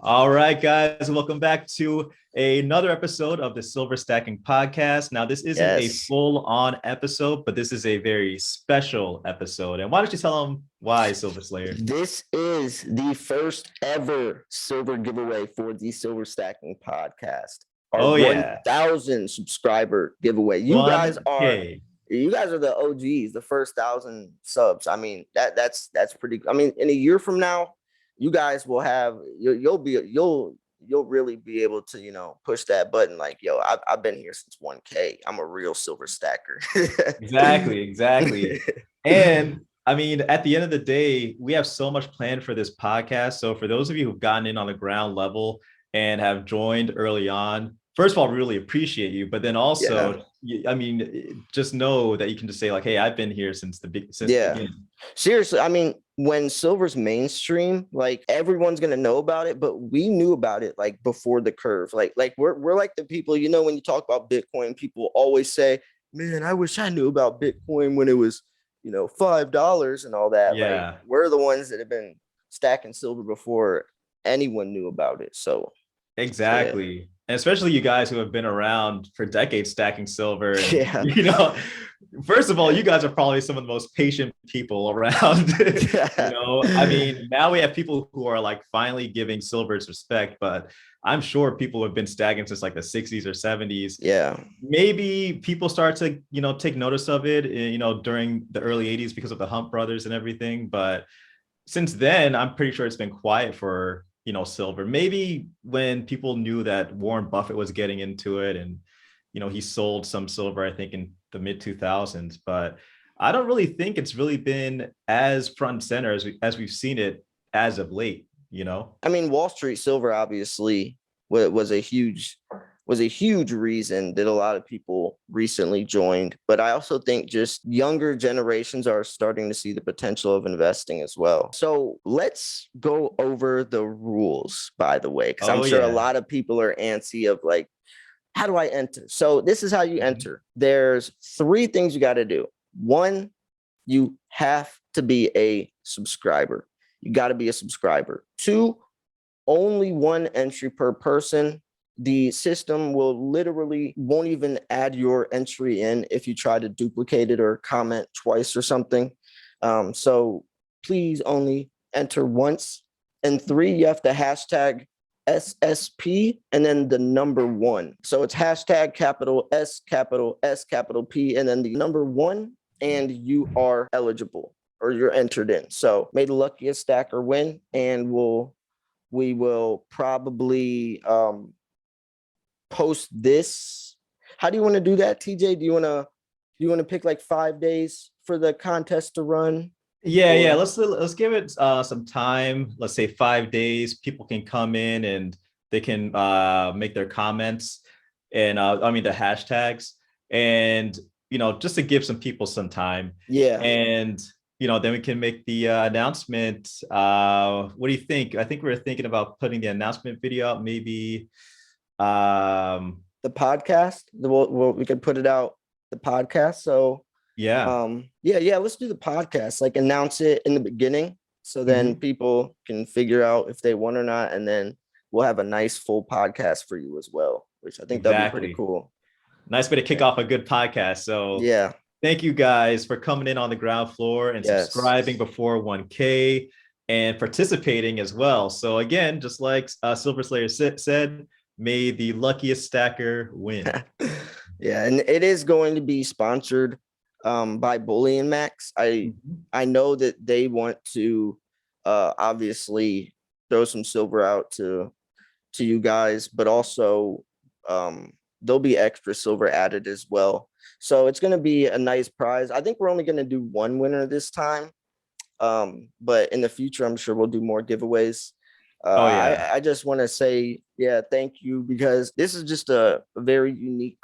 All right, guys, welcome back to another episode of the Silver Stacking Podcast. Now, this isn't a Yes. full-on episode, but this is a very special episode. And why don't you tell them why, Silver Slayer? This is the first ever silver giveaway for the Silver Stacking Podcast. Our Oh yeah, 1,000 subscriber giveaway. 1K. You guys are the OGs, the first 1,000 subs. I mean, that's pretty. I mean, in a year from now, you guys will have you'll really be able to push that button. Like, yo, I've been here since 1K. I'm a real silver stacker. Exactly. And I mean, at the end of the day, we have so much planned for this podcast. So for those of you who've gotten in on the ground level and have joined early on, first of all, really appreciate you. But then also, I mean, just know that you can just say like, hey, I've been here since the beginning. Seriously, I mean, when silver's mainstream, like everyone's gonna know about it, but we knew about it like before the curve. Like we're like the people, when you talk about Bitcoin, people always say, man, I wish I knew about Bitcoin when it was, $5 and all that. Like Yeah. we're the ones that have been stacking silver before anyone knew about it. So yeah. Exactly. And especially you guys who have been around for decades stacking silver. And, Yeah. first of all, you guys are probably some of the most patient people around. I mean, now we have people who are like finally giving silver its respect, but I'm sure people have been stacking since like the 60s or 70s. Yeah. Maybe people start to, take notice of it, during the early 80s because of the Hump brothers and everything. But since then, I'm pretty sure it's been quiet for silver. Maybe when people knew that Warren Buffett was getting into it and, he sold some silver, I think in the mid 2000s, but I don't really think it's really been as front and center as we've seen it as of late, I mean, Wall Street silver obviously was a huge reason that a lot of people recently joined. But I also think just younger generations are starting to see the potential of investing as well. So let's go over the rules, by the way, because I'm sure a lot of people are antsy of like, how do I enter? So this is how you enter. There's 3 things you got to do. 1, you have to be a subscriber. You got to be a subscriber. 2, only 1 entry per person. The system won't even add your entry in if you try to duplicate it or comment twice or something. So please only enter once. And 3, you have to hashtag SSP and then the number 1. So it's hashtag capital S, capital S, capital P, and then the number 1, and you are eligible or you're entered in. So may the luckiest stacker win, and we will probably post this. How do you want to do that, TJ? Do you want to pick like 5 days for the contest to run? Yeah. Let's give it some time. Let's say 5 days. People can come in and they can make their comments and the hashtags, and just to give some people some time. Yeah. And then we can make the announcement. What do you think? I think we were thinking about putting the announcement video out maybe the podcast. We could put it out the podcast. So let's do the podcast, like announce it in the beginning so then people can figure out if they won or not, and then we'll have a nice full podcast for you as well, which I think that'd be pretty cool. Nice way to kick off a good podcast. So yeah, thank you guys for coming in on the ground floor and subscribing before 1K and participating as well. So again, just like Silver Slayer said, may the luckiest stacker win. Yeah, and it is going to be sponsored by Bully and Max. I know that they want to obviously throw some silver out to you guys, but also there'll be extra silver added as well. So it's going to be a nice prize. I think we're only going to do 1 winner this time, but in the future, I'm sure we'll do more giveaways. I just want to say, thank you, because this is just a very unique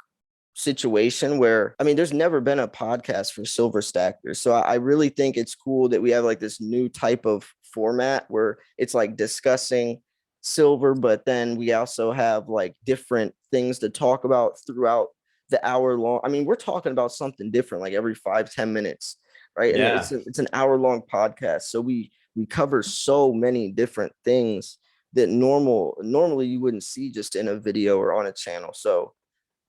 situation where, I mean, there's never been a podcast for silver stackers. So I really think it's cool that we have like this new type of format where it's like discussing silver, but then we also have like different things to talk about throughout the hour long. I mean, we're talking about something different like every 5-10 minutes, right? And it's an hour long podcast. So we cover so many different things that normally you wouldn't see just in a video or on a channel. So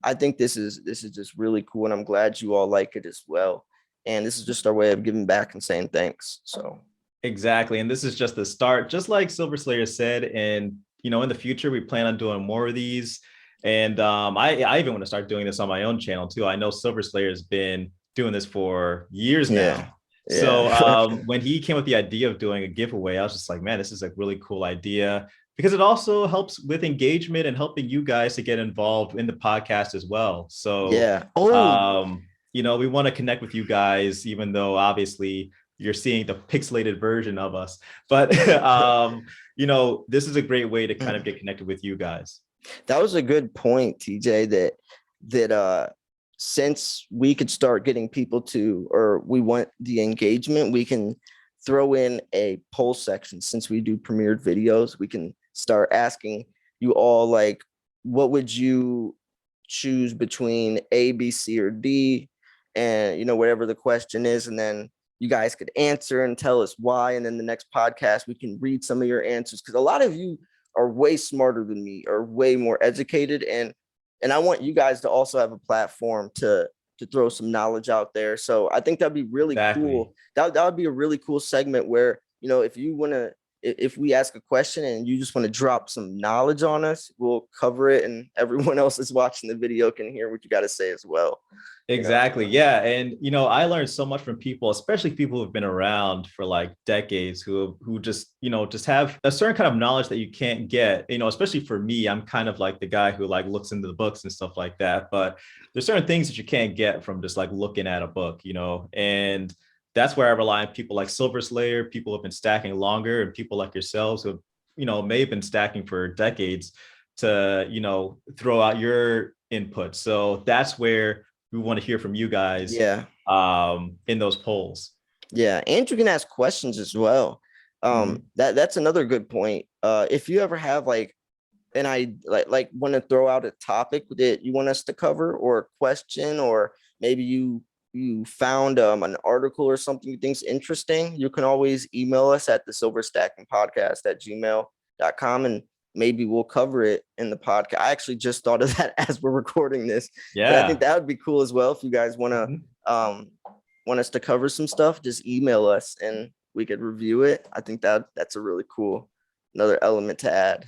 I think this is just really cool, and I'm glad you all like it as well. And this is just our way of giving back and saying thanks. So Exactly. And this is just the start, just like Silver Slayer said. And, in the future, we plan on doing more of these. And I even want to start doing this on my own channel too. I know Silver Slayer has been doing this for years now. So when he came with the idea of doing a giveaway, I was just like, man, this is a really cool idea, because it also helps with engagement and helping you guys to get involved in the podcast as well. So we want to connect with you guys, even though obviously you're seeing the pixelated version of us. But this is a great way to kind of get connected with you guys. That was a good point, TJ, that since we could start getting people or we want the engagement, we can throw in a poll section. Since we do premiered videos, we can start asking you all, like, what would you choose between A, B, C, or D? And, whatever the question is, and then you guys could answer and tell us why. And then the next podcast, we can read some of your answers, because a lot of you are way smarter than me, or way more educated. And I want you guys to also have a platform to throw some knowledge out there. So I think that'd be really cool. That would be a really cool segment where, if we ask a question and you just want to drop some knowledge on us, we'll cover it, and everyone else is watching the video can hear what you got to say as well. Exactly. Yeah. And, I learned so much from people, especially people who've been around for like decades, who just, just have a certain kind of knowledge that you can't get, especially for me. I'm kind of like the guy who like looks into the books and stuff like that. But there's certain things that you can't get from just like looking at a book, and that's where I rely on people like Silver Slayer, people who have been stacking longer, and people like yourselves who, may have been stacking for decades, to, throw out your input. So that's where we want to hear from you guys. In those polls. Yeah. And you can ask questions as well. That's another good point. If you ever have like want to throw out a topic that you want us to cover, or a question, or maybe you found an article or something you think's interesting, you can always email us at thesilverstackingpodcast@gmail.com, and maybe we'll cover it in the podcast. I actually just thought of that as we're recording this. Yeah. But I think that would be cool as well. If you guys want to want us to cover some stuff, just email us and we could review it. I think that's a really cool another element to add.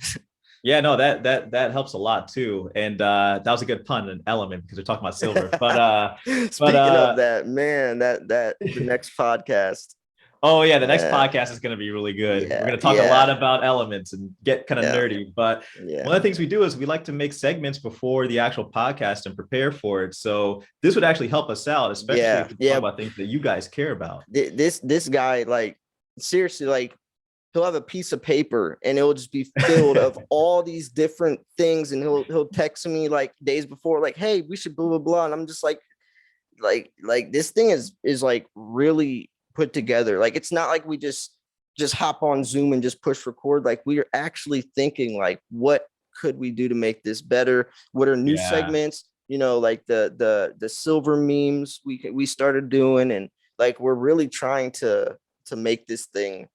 Yeah, no, that helps a lot too. And that was a good pun, an element, because we're talking about silver. But speaking of that, man, that the next podcast. Oh yeah, the next podcast is going to be really good. We're going to talk a lot about elements and get kind of nerdy. But one of the things we do is we like to make segments before the actual podcast and prepare for it. So this would actually help us out, especially if we talk about things that you guys care about. This guy, like, seriously, like, he'll have a piece of paper and it'll just be filled of all these different things, and he'll text me like days before, like, hey, we should blah blah blah, and I'm just like this thing is like really put together. Like, it's not like we just hop on Zoom and just push record. Like, we are actually thinking, like, what could we do to make this better? What are new segments? Like the silver memes we started doing, and like we're really trying to make this thing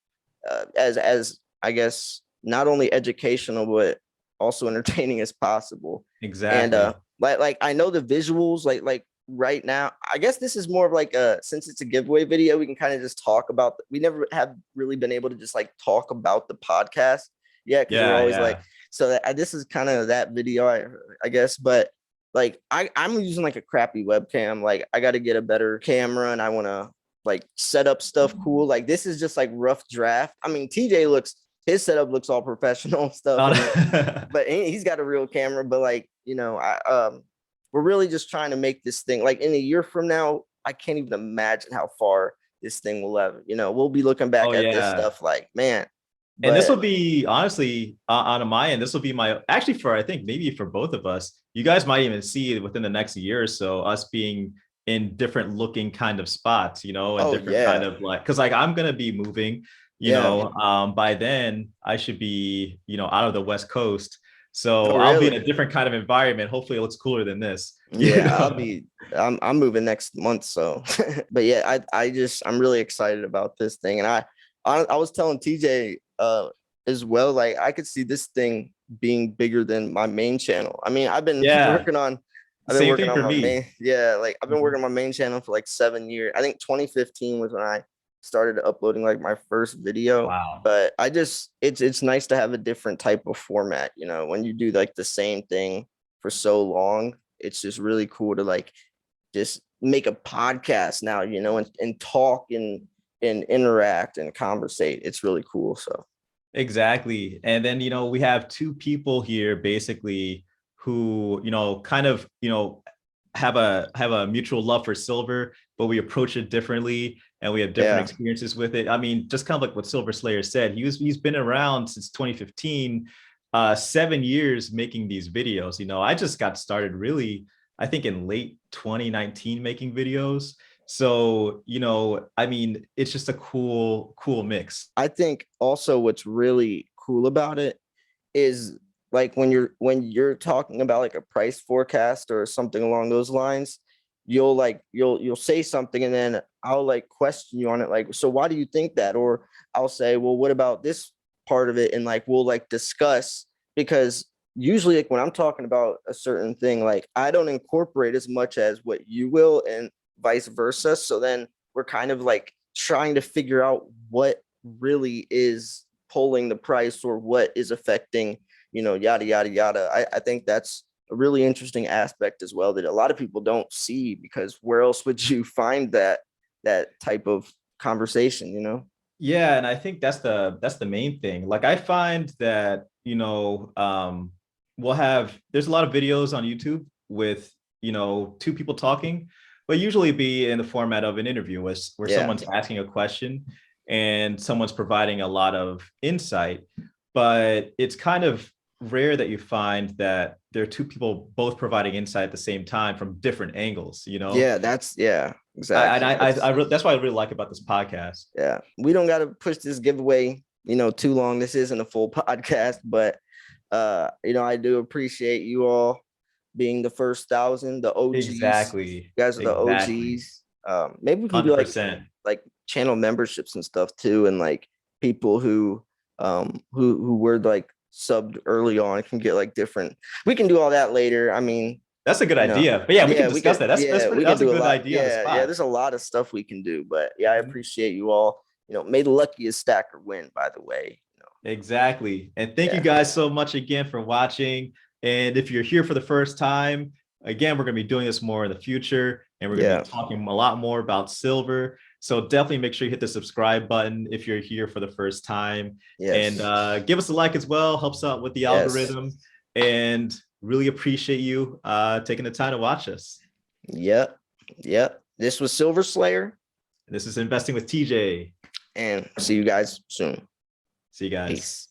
as I guess not only educational but also entertaining as possible. Exactly. And like I know the visuals, like right now, I guess this is more of like since it's a giveaway video, we can kind of just talk about. We never have really been able to just like talk about the podcast yet, because we're always like, so this is kind of that video, I guess. But like I'm using like a crappy webcam. Like, I got to get a better camera, and I want to like set up stuff cool. Like, this is just like rough draft. I mean, his setup looks all professional stuff, but he's got a real camera. But like, we're really just trying to make this thing, like, in a year from now, I can't even imagine how far this thing will ever, we'll be looking back at this stuff like, man. And this will be, honestly, on my end, this will be I think maybe for both of us, you guys might even see it within the next year or so, us being in different looking kind of spots, and different kind of like, because like I'm going to be moving, by then I should be, out of the West Coast. So I'll be in a different kind of environment. Hopefully it looks cooler than this. Yeah, I'm moving next month. So, but yeah, I'm really excited about this thing. And I was telling TJ as well. Like I could see this thing being bigger than my main channel. I mean, Yeah, I've been same working thing on for my me. main, yeah, like I've been Mhm. working on my main channel for like 7 years. I think 2015 was when I started uploading like my first video. Wow. But it's nice to have a different type of format, you know, when you do like the same thing for so long. It's just really cool to like just make a podcast now, you know, and talk and interact and conversate. It's really cool. So Exactly. And then, we have two people here basically who, kind of, have a mutual love for silver, but we approach it differently and we have different yeah, experiences with it. I mean, just kind of like what Silver Slayer said, he's been around since 2015, 7 years making these videos. I just got started really, I think in late 2019 making videos. So, I mean, it's just a cool mix. I think also what's really cool about it is like when you're talking about like a price forecast or something along those lines, you'll say something and then I'll like question you on it, like, so why do you think that? Or I'll say, well, what about this part of it? And like we'll like discuss, because usually like when I'm talking about a certain thing, like I don't incorporate as much as what you will and vice versa. So then we're kind of like trying to figure out what really is pulling the price or what is affecting, you know, yada, yada, yada. I think that's a really interesting aspect as well that a lot of people don't see, because where else would you find that type of conversation, you know? Yeah, and I think that's the main thing. Like I find that, there's a lot of videos on YouTube with, two people talking, but usually be in the format of an interview where Yeah. someone's asking a question and someone's providing a lot of insight. But it's kind of rare that you find that there are two people both providing insight at the same time from different angles. Yeah, exactly. That's what I really like about this podcast. Yeah. We don't got to push this giveaway, you know, too long. This isn't a full podcast, but you know, I do appreciate you all being the first 1,000, the OGs. Exactly. You guys are the Exactly. OGs. Maybe we can do 100%. like channel memberships and stuff too, and like people who were like subbed early on can get like different. We can do all that later. I mean, That's a good you know, idea. But yeah, we can yeah, we discuss could, that. yeah, we can That's a do a good lot. idea on the Yeah, spot. there's a lot of stuff we can do, but yeah, I appreciate you all. You know, may the luckiest stacker win, by the way. You know, Exactly. And thank you yeah, guys so much again for watching. And if you're here for the first time, again, we're going to be doing this more in the future, and we're going to yeah, be talking a lot more about silver. So definitely make sure you hit the subscribe button if you're here for the first time, and yes, give us a like as well. Helps out with the yes, algorithm, and really appreciate you taking the time to watch us. yep, yep. This was Silver Slayer, This is Investing with TJ. and see you guys soon. See you guys. Peace.